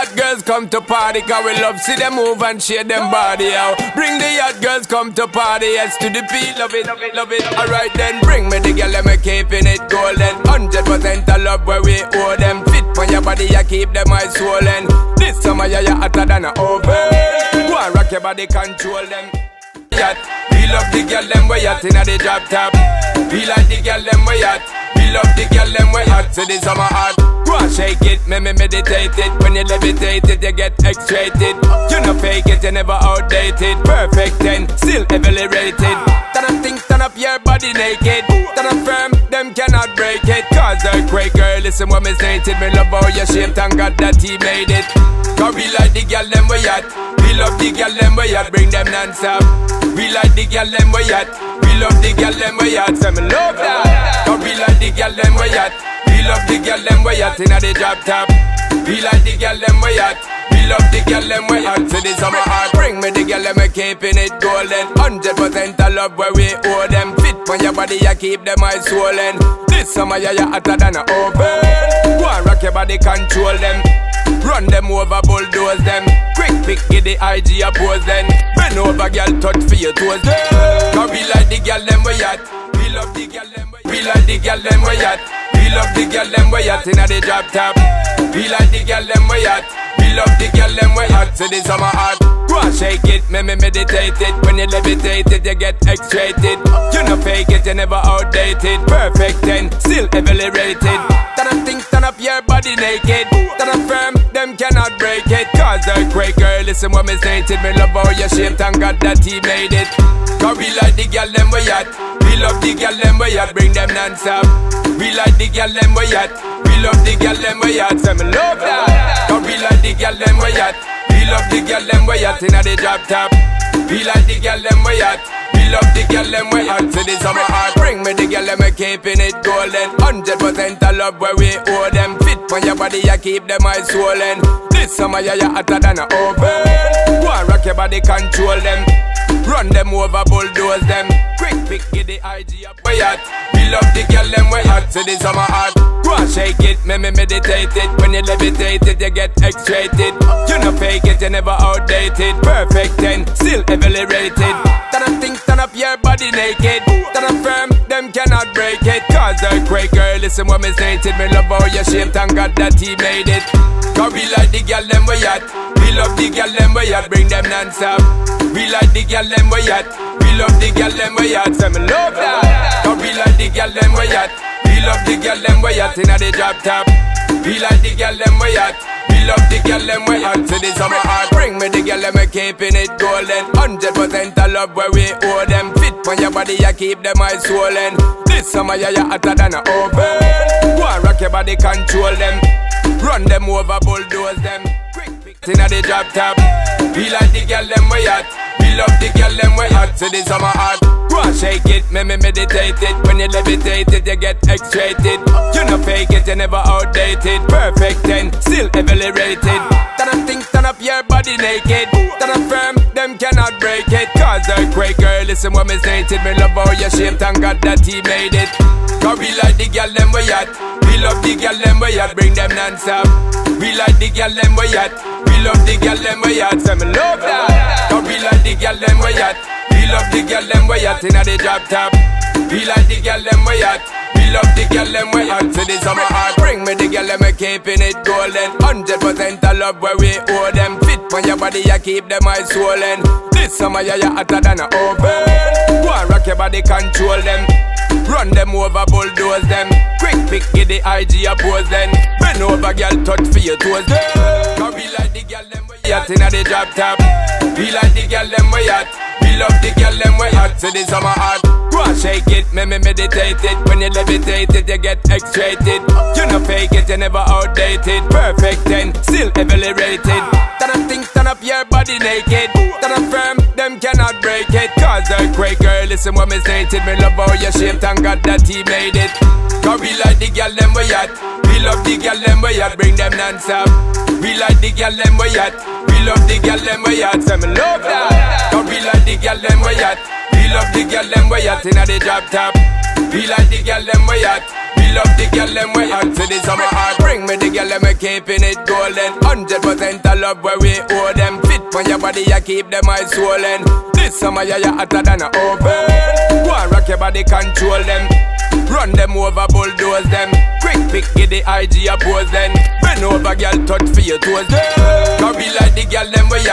hot girls come to party, cause we love see them move and shake them body out. Bring the hot girls come to party, yes to the beat, love it, love it, love it. Alright then, bring me the girl, let me keeping it golden. 100% of love where we owe them. Fit on your body, you keep them eyes swollen. This summer you're hotter than an oven. Go and rock your body, control them. We love the girl them way hot inna the drop top. We like the girl them way hot. We love the girl them way hot, so the summer hot. Go and shake it, me meditate it. When you levitate it, you get X-rated. You no fake it, you never outdated. Perfect 10, still heavily rated. Turn up your body naked. Turn up firm, them cannot break it. Cause earthquake girl, listen what me stated. Me love how you shaped and God that he made it. Cause we like the girl them way hot. We love the girl them way hot, bring them non-stop. We like the girl them way hot. We love the girl them way hot, so me love that. Cause we like the girl them way hot. We love the girl them way hot inna the drop top. We like the girl them way hot. We love the girl them way hot, so the summer hot. Bring me the girl them, me keeping it golden. 100% of love where we owe them. Fit on your body, you keep them eyes swollen. This summer you're hotter than an oven. Go and rock your body, control them. Run them over, bulldoze them. Quick pick, get the IG oppose them. Bend over, girl, touch for your toes them. Cause we like the girl them way hot. We love the girl them way hot. We like the girl them way hot. We love the girl them way hot inna the drop top. We like the girl them way hot. We love the girl them way hot, so the summer hot. Go and shake it, me meditate it. When you levitate it, you get X-rated. You no fake it, you never outdated. Perfect 10, still heavily rated. Turn up your body naked. Turn up firm, them cannot break it. Cause earthquake girl, listen what me stated. Me love how you shaped and God that he made it. Cause we like the girl them way hot. We love the girl them way hot, bring them non-stop. We like the girl them way hot. We love the girl them way hot, so me love that. Cause we like the girl them way hot. We love the girl them way hot inna the drop top. We like the girl them way hot. We love the girl them way hot, so the summer hot. Bring me the girl them, me keeping it golden. 100% of love where we owe them. Fit on your body, you keep them eyes swollen. This summer you're hotter than an oven. Go and rock your body, control them. Run them over, bulldoze them. Quick pick, get the IG up way hot. We love the girl them way hot, so the summer hot. Go and shake it, me meditate it. When you levitate it, you get X-rated. You no fake it, you never outdated. Perfect 10, still heavily rated. Turn up your body naked. Turn up firm, them cannot break it. Cause earthquake girl, listen what me stated. Me love how you shaped and God that he made it. Cause we like the girl them way hot. We love the girl them way hot, bring them non-stop. We like the girl them way hot. We love the girl them way hot, so me love that. Cause we like the girl them way hot. We love the girl them way hot inna the drop top. We like the girl them way hot. We love the girl them way hot, so the summer hot. Bring me the girl them, me keeping it golden. 100% of love where we owe them. Fit on your body, you keep them eyes swollen. This summer you're hotter than an oven. Go and rock your body, control them. Run them over, bulldoze them. Quick pick inna the drop top. We like the girl them way hot. We love the girl them way hot, so the summer hot. Go and shake it, me meditate it. When you levitate it, you get X-rated. You no fake it, you never outdated. Perfect 10, still heavily rated. Turn up your body naked. Turn up firm, them cannot break it. Cause earthquake girl, listen what me stated. Me love how you shaped and God that he made it. Cause we like the girl them way hot. We love the girl them way hot, bring them non-stop. We like the girl them way hot. We love the girl them way hot, so me love that. Cause we like the girl them way hot. We love the girl them way hot inna the drop top. We like the girl them way hot. We love the girl them way hot, so the summer hot. Bring me the girl them, me keeping it golden. 100% of love where we owe them. Fit on your body, you keep them eyes swollen. This summer you're hotter than an oven. Go and rock your body, control them. Run them over, bulldoze them. Quick pick, get the IG oppose them. Bend over, girl, touch for your toes them. Cause we like the girl them way hot inna the drop top. We like the girl them way hot. We love the girl them way hot, so the summer hot. Go and shake it, me meditate it. When you levitate it, you get X-rated. You no fake it, you never outdated. Perfect 10, still heavily rated. Turn up your body naked. Turn up firm, them cannot break it. Cause earthquake girl, listen what me stated. Me love how you shaped and God that he made it. Cause we like the girl them way hot. We love the girl them way hot, bring them non-stop. We like the girl them way hot. We love the girl them way hot, so me love that. Cause we like the girl them way hot. We love the girl them way hot inna the drop top. We like the girl them way hot. We love the girl them way hot, so the summer hot. Bring me the girl girl them we keeping it golden. 100% of love where we owe them. Fit on your body, you keep them eyes swollen. This summer you hotter than a oven. Go and rock your body, control them. Run them over, bulldoze them. Quick pick, get the IG, oppose them. Bend over, girl, touch for your toes them. Cause we like the girl them we are.